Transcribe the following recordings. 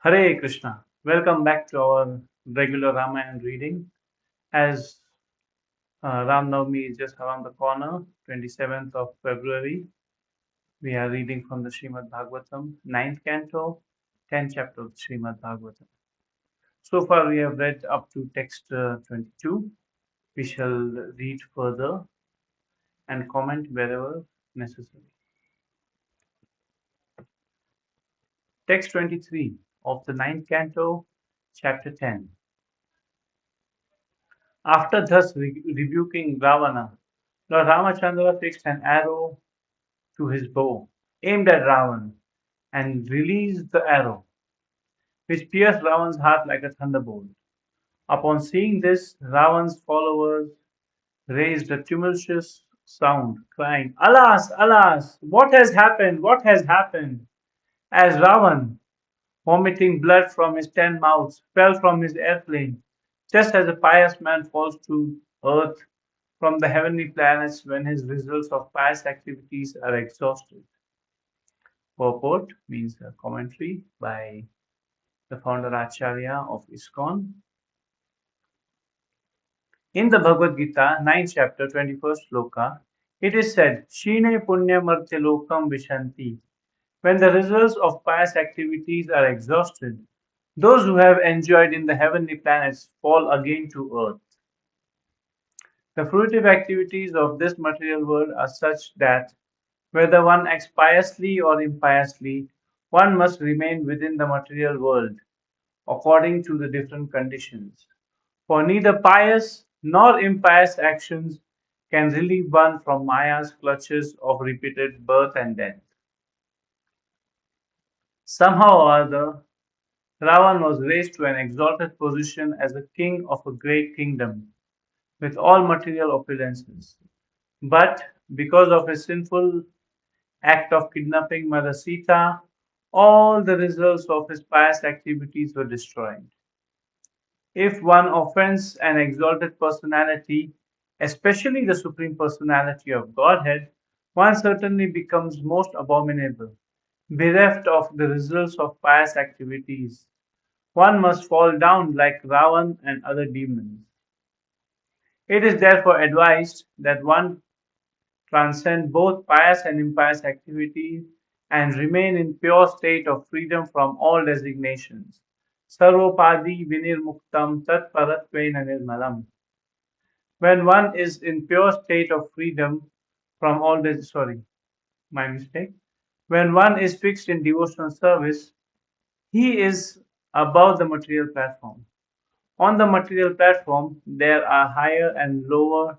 Hare Krishna. Welcome back to our regular Ramayana reading. As Ram Navami is just around the corner, 27th of February, we are reading from the Srimad Bhagavatam, 9th canto, 10th chapter of the Srimad Bhagavatam. So far, we have read up to text 22. We shall read further and comment wherever necessary. Text 23 of the 9th canto, chapter 10. After thus rebuking Ravana, Lord Ramachandra fixed an arrow to his bow, aimed at Ravan, and released the arrow, which pierced Ravan's heart like a thunderbolt. Upon seeing this, Ravan's followers raised a tumultuous sound, crying, "Alas, alas! What has happened? What has happened?" As Ravan, vomiting blood from his 10 mouths, fell from his airplane, just as a pious man falls to earth from the heavenly planets when his results of pious activities are exhausted. Purport means a commentary by the founder Acharya of ISKCON. In the Bhagavad Gita, 9th chapter, 21st sloka, it is said, Shine punya martya lokam vishanti. When the results of pious activities are exhausted, those who have enjoyed in the heavenly planets fall again to earth. The fruitive activities of this material world are such that, whether one acts piously or impiously, one must remain within the material world, according to the different conditions. For neither pious nor impious actions can relieve one from Maya's clutches of repeated birth and death. Somehow or other, Ravan was raised to an exalted position as a king of a great kingdom, with all material opulences. But because of his sinful act of kidnapping Mother Sita, all the results of his pious activities were destroyed. If one offends an exalted personality, especially the Supreme Personality of Godhead, one certainly becomes most abominable, bereft of the results of pious activities. One must fall down like Ravan and other demons. It is therefore advised that one transcend both pious and impious activities and remain in pure state of freedom from all designations. Sarvopadi vinirmuktam tat paratvena nirmalam. When one is in pure state of freedom from all sorry, my mistake. When one is fixed in devotional service, he is above the material platform. On the material platform, there are higher and lower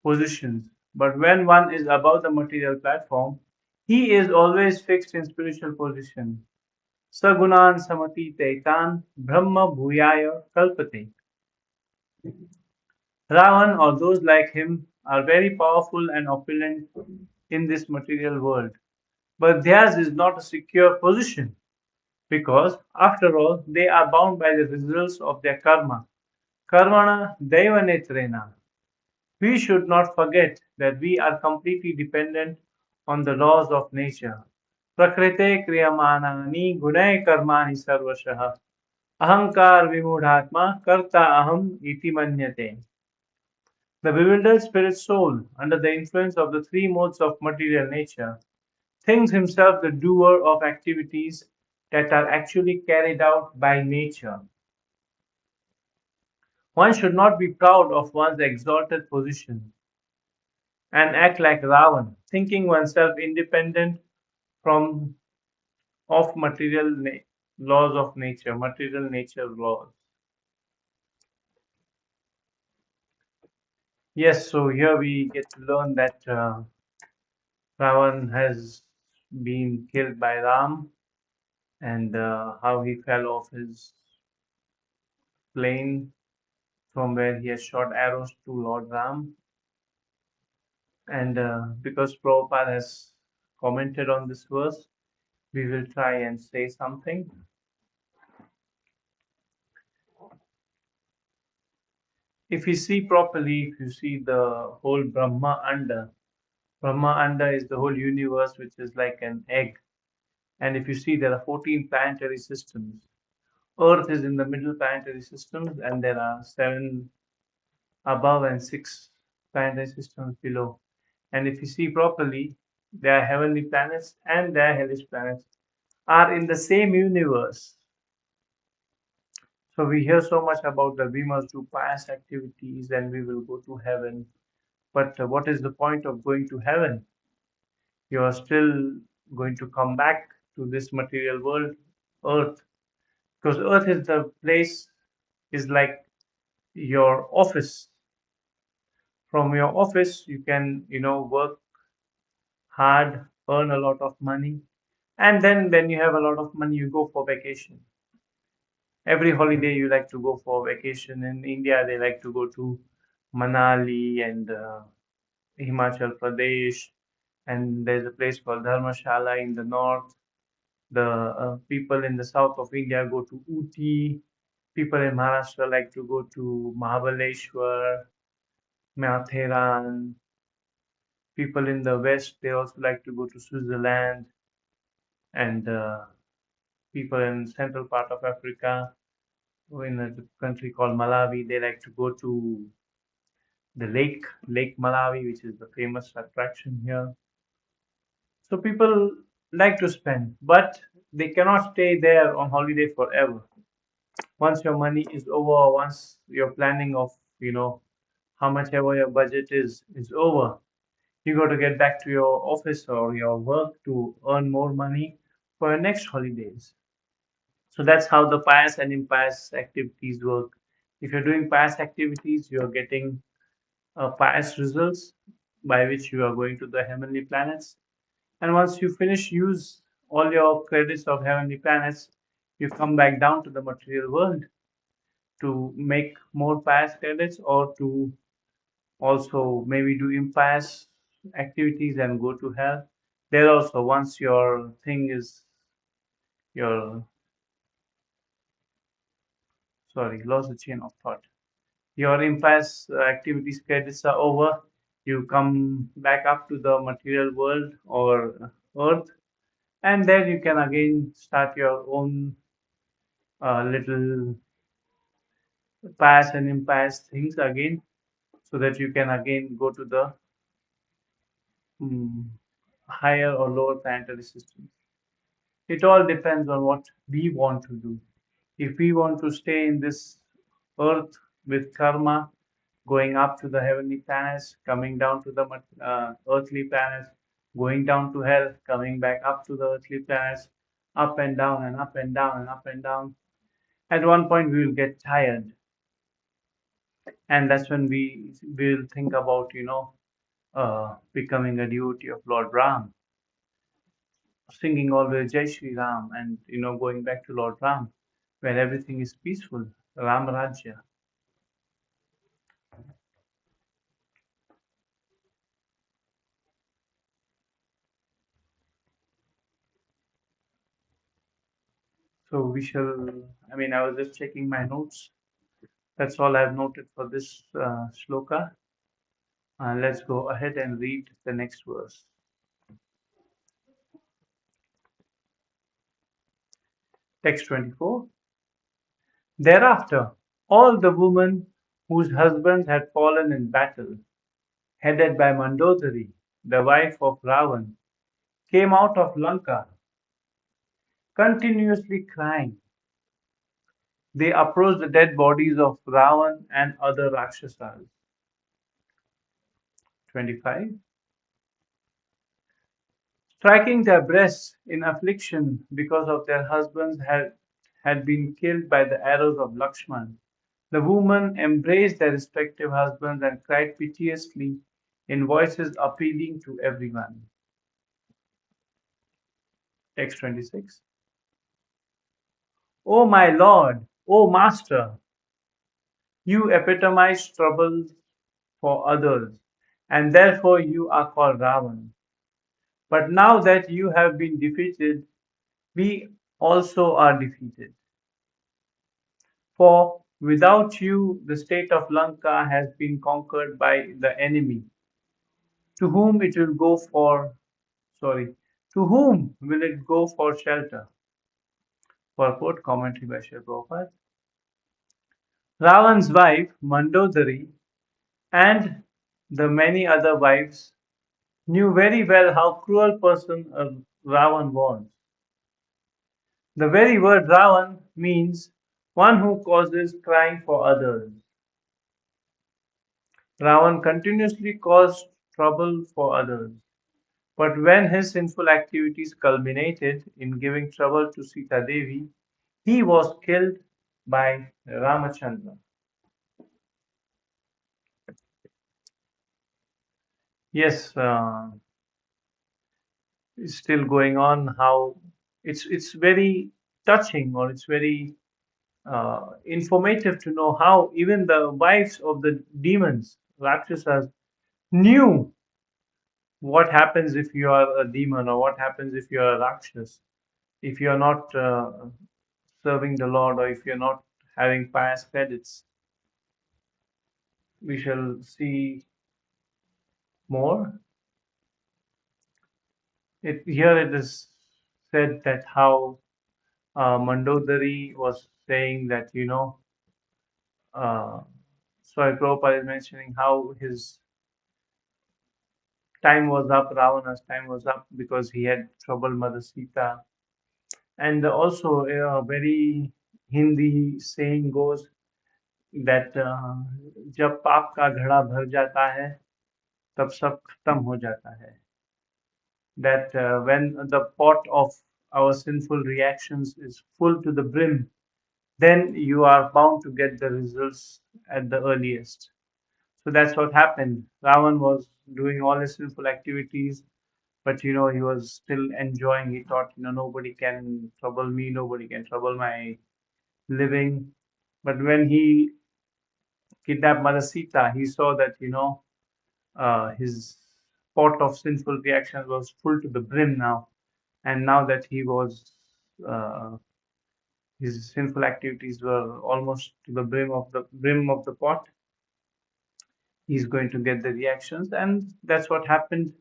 positions, but when one is above the material platform, he is always fixed in spiritual position. Sagunan samati taitan brahma bhuyaya kalpate. Ravan or those like him are very powerful and opulent in this material world, but theirs is not a secure position because, after all, they are bound by the results of their karma. Karmana daivanetrena. We should not forget that we are completely dependent on the laws of nature. Prakrite kriyamanani gunai karmani sarvashah. Ahankar vimudhatma karta aham iti manyate. The bewildered spirit soul, under the influence of the three modes of material nature, thinks himself the doer of activities that are actually carried out by nature. One should not be proud of one's exalted position and act like Ravan, thinking oneself independent from of laws of nature, material nature laws. Yes, so here we get to learn that Ravan has been killed by Ram and how he fell off his plane from where he has shot arrows to Lord Ram. And because Prabhupada has commented on this verse, we will try and say something. If you see properly, if you see the whole Brahma Anda is the whole universe, which is like an egg. And if you see, there are 14 planetary systems. Earth is in the middle planetary systems, and there are seven above and six planetary systems below. And if you see properly, their heavenly planets and their hellish planets are in the same universe. So we hear so much about that we must do pious activities and we will go to heaven. But what is the point of going to heaven? You are still going to come back to this material world, Earth, because Earth is the place, is like your office. From your office, you can, work hard, earn a lot of money, and then when you have a lot of money, you go for vacation. Every holiday you like to go for vacation. In India, they like to go to Manali and Himachal Pradesh, and there's a place called Dharmashala in the north. The people in the south of India go to Uti. People in Maharashtra like to go to Mahabaleshwar, Matheran. People in the west they also like to go to Switzerland, and people in central part of Africa, in a country called Malawi, they like to go to the Lake Malawi, which is the famous attraction here. So people like to spend, but they cannot stay there on holiday forever. Once your money is over, once your planning of, you know, how much ever your budget is over, you got to get back to your office or your work to earn more money for your next holidays. So that's how the pious and impious activities work. If you're doing pious activities, you're getting pious results by which you are going to the heavenly planets. And once you finish use all your credits of heavenly planets, you come back down to the material world to make more pious credits or to also maybe do impious activities and go to hell. There also, once your thing is your sorry, lost the chain of thought. Your impious activities credits are over. You come back up to the material world or earth, and then you can again start your own little pious and impious things again, so that you can again go to the mm, higher or lower planetary system. It all depends on what we want to do. If we want to stay in this earth with karma, going up to the heavenly planets, coming down to the earthly planets, going down to hell, coming back up to the earthly planets, up and down and up and down and up and down. At one point, we will get tired, and that's when we will think about, becoming a devotee of Lord Ram, singing always Jai Shri Ram, and going back to Lord Ram, where everything is peaceful, Ram Rajya. So we shall. I mean, I was just checking my notes. That's all I've noted for this shloka. Let's go ahead and read the next verse. Text 24. Thereafter, all the women whose husbands had fallen in battle, headed by Mandodari, the wife of Ravan, came out of Lanka, continuously crying. They approached the dead bodies of Ravan and other Rakshasas. 25. Striking their breasts in affliction because of their husbands had been killed by the arrows of Lakshman, the women embraced their respective husbands and cried piteously in voices appealing to everyone. Text 26. O my lord, O master, you epitomize troubles for others, and therefore you are called Ravan. But now that you have been defeated, we also are defeated. For without you, the state of Lanka has been conquered by the enemy, to whom it will go for, sorry, to whom will it go for shelter? Purport commentary by Srila Prabhupada. Ravan's wife, Mandodari, and the many other wives knew very well how cruel person Ravan was. The very word Ravan means one who causes crying for others. Ravan continuously caused trouble for others. But when his sinful activities culminated in giving trouble to Sita Devi, he was killed by Ramachandra. Yes, it's still going on. How it's very touching, or it's very informative to know how even the wives of the demons, Rakshasas, knew what happens if you are a demon, or what happens if you are a Rakshas, if you are not serving the Lord, or if you're not having pious credits. We shall see more. Here it is said that how Mandodari was saying that, uh, sorry, Prabhupada is mentioning how his time was up, Ravana's time was up because he had troubled Mother Sita. And also a very Hindi saying goes that जब पाप का घड़ा भर जाता है तब सब खत्म हो जाता है. That when the pot of our sinful reactions is full to the brim, then you are bound to get the results at the earliest. So that's what happened. Ravan was doing all his sinful activities, but he was still enjoying. He thought, nobody can trouble me, nobody can trouble my living. But when he kidnapped Mother Sita, he saw that, his pot of sinful reactions was full to the brim now. And now that uh, his sinful activities were almost to the brim of the pot, he's going to get the reactions, and that's what happened.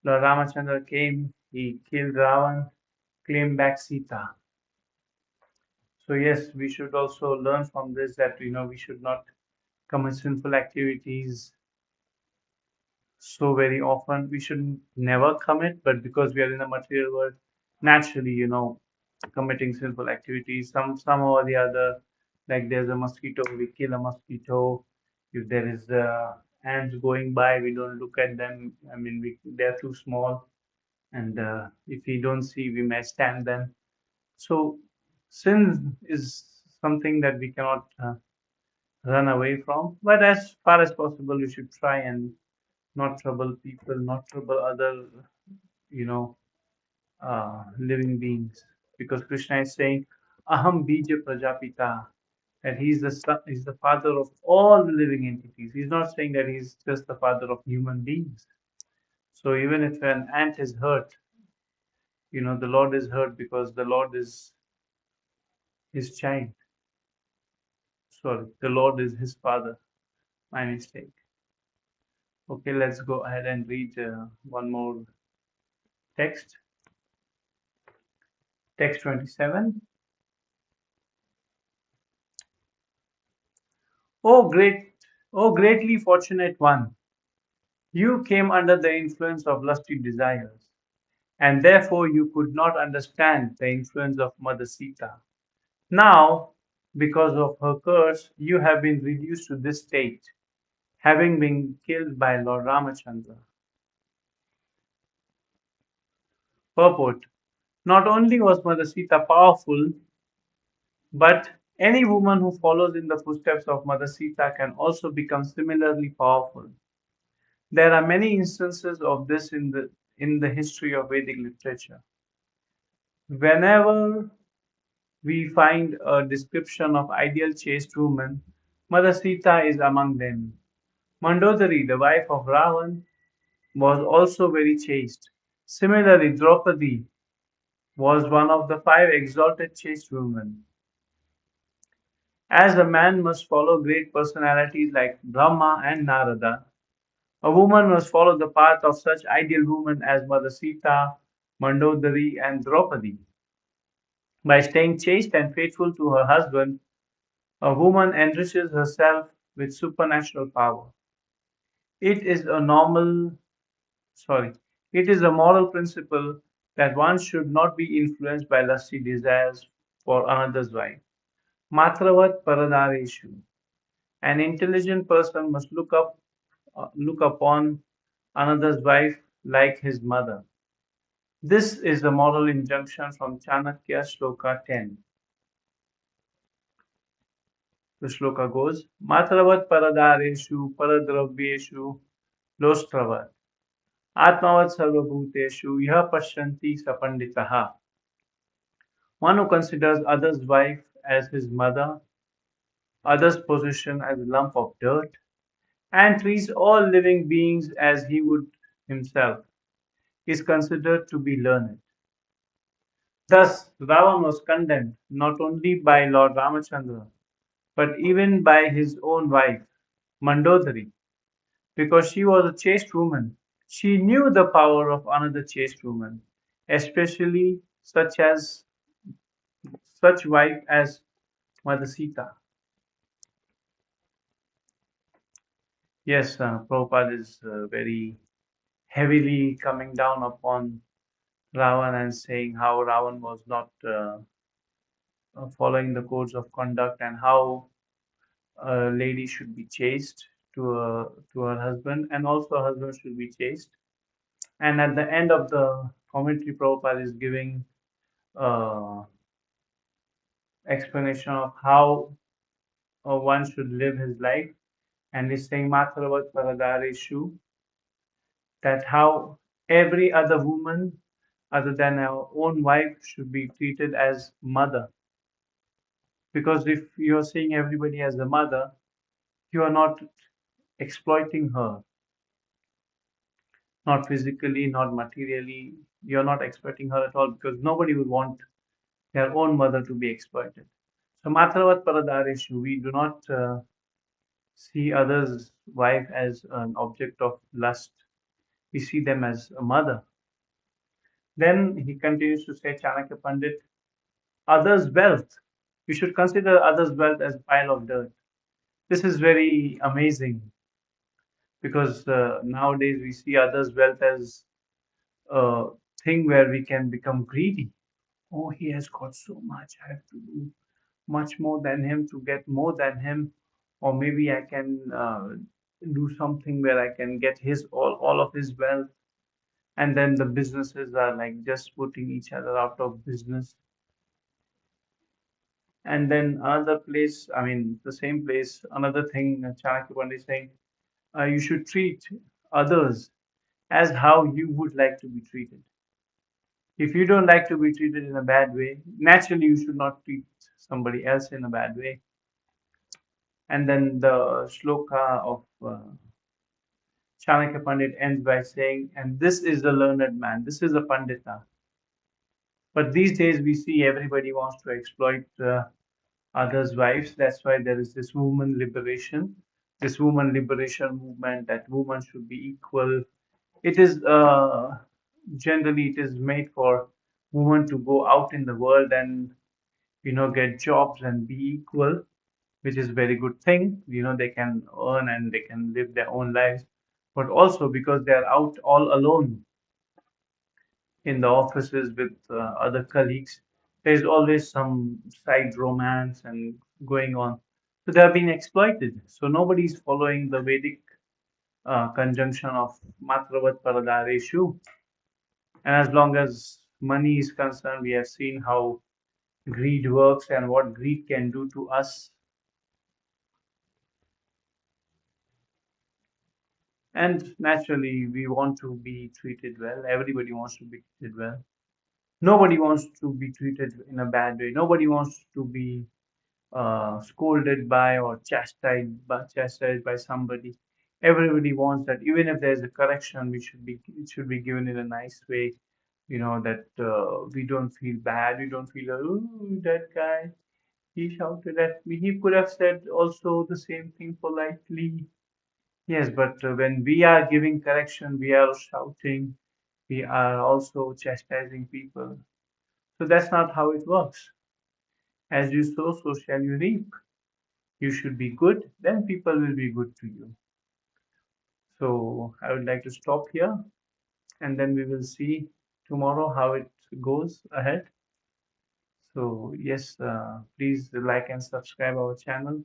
Lord Ramachandra came, he killed Ravan, claimed back Sita. So yes, we should also learn from this that we should not commit sinful activities so very often. We should never commit, but because we are in the material world, naturally, committing sinful activities, somehow or the other. Like there's a mosquito, we kill a mosquito. If there is ants going by, we don't look at them. I mean, they're too small, and if we don't see, we may stand them. So sin is something that we cannot run away from. But as far as possible, we should try and not trouble people, not trouble other, you know, living beings. Because Krishna is saying, Aham Bija Prajapita, that he's the father of all the living entities. He's not saying that he's just the father of human beings. So even if an ant is hurt, the Lord is hurt because the Lord is his child. Sorry, the Lord is his father. My mistake. Okay, let's go ahead and read one more text. Text 27. Oh great, oh greatly fortunate one, you came under the influence of lusty desires, and therefore you could not understand the influence of Mother Sita. Now, because of her curse, you have been reduced to this state, having been killed by Lord Ramachandra. Purport. Not only was Mother Sita powerful, but any woman who follows in the footsteps of Mother Sita can also become similarly powerful. There are many instances of this in the history of Vedic literature. Whenever we find a description of ideal chaste women, Mother Sita is among them. Mandodari, the wife of Ravan, was also very chaste. Similarly, Draupadi was one of the five exalted chaste women. As a man must follow great personalities like Brahma and Narada, a woman must follow the path of such ideal women as Mother Sita, Mandodari, and Draupadi. By staying chaste and faithful to her husband, a woman enriches herself with supernatural power. It is a normal, sorry, it is a moral principle that one should not be influenced by lusty desires for another's wife. Matravat paradareshu. An intelligent person must look upon another's wife like his mother. This is the moral injunction from Chanakya Shloka 10. The shloka goes, Matravat paradareshu paradravyeshu lostravat atmavat sarvabhuteshu yah pashyanti sapanditaha. One who considers others' wife as his mother, others' possession as a lump of dirt, and treats all living beings as he would himself, is considered to be learned. Thus, Ravan was condemned not only by Lord Ramachandra, but even by his own wife, Mandodari, because she was a chaste woman. She knew the power of another chaste woman, especially such wife as Mother Sita. Yes, Prabhupada is very heavily coming down upon Ravan and saying how Ravan was not following the codes of conduct and how a lady should be chaste to her husband, and also her husband should be chaste. And at the end of the commentary, Prabhupada is giving uh, explanation of how one should live his life, and is saying Matravat Paradareshu, that how every other woman other than our own wife should be treated as mother. Because if you're seeing everybody as a mother, you are not exploiting her, not physically, not materially. You're not exploiting her at all because nobody would want their own mother to be exploited. So, Matravat Paradareshu, we do not see others' wife as an object of lust. We see them as a mother. Then he continues to say, Chanakya Pandit, others' wealth. You should consider others' wealth as a pile of dirt. This is very amazing because nowadays we see others' wealth as a thing where we can become greedy. Oh, he has got so much. I have to do much more than him to get more than him, or maybe I can do something where I can get his all of his wealth. And then the businesses are like just putting each other out of business. And then another place, I mean, the same place, another thing Chanakya Pandit is saying, you should treat others as how you would like to be treated. If you don't like to be treated in a bad way, naturally you should not treat somebody else in a bad way. And then the shloka of Chanakya Pandit ends by saying, and this is the learned man, this is a Pandita. But these days we see everybody wants to exploit others' wives. That's why there is this woman liberation movement that women should be equal. It is generally it is made for women to go out in the world and get jobs and be equal, which is a very good thing. They can earn and they can live their own lives, but also because they are out all alone in the offices with other colleagues, there's always some side romance and going on. So they are being exploited. So nobody's following the Vedic conjunction of Matravat Paradareshu. And as long as money is concerned, we have seen how greed works and what greed can do to us. And naturally, we want to be treated well. Everybody wants to be treated well. Nobody wants to be treated in a bad way. Nobody wants to be scolded by or chastised by somebody. Everybody wants that. Even if there's a correction, it should be given in a nice way. That we don't feel bad. We don't feel, oh, that guy, he shouted at me. He could have said also the same thing politely. Yes, but when we are giving correction, we are shouting, we are also chastising people. So that's not how it works. As you sow, so shall you reap. You should be good, then people will be good to you. So I would like to stop here, and then we will see tomorrow how it goes ahead. So yes, please like and subscribe our channel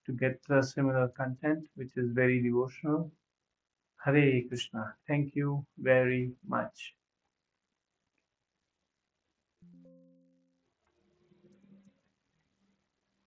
to get similar content, which is very devotional. Hare Krishna. Thank you very much.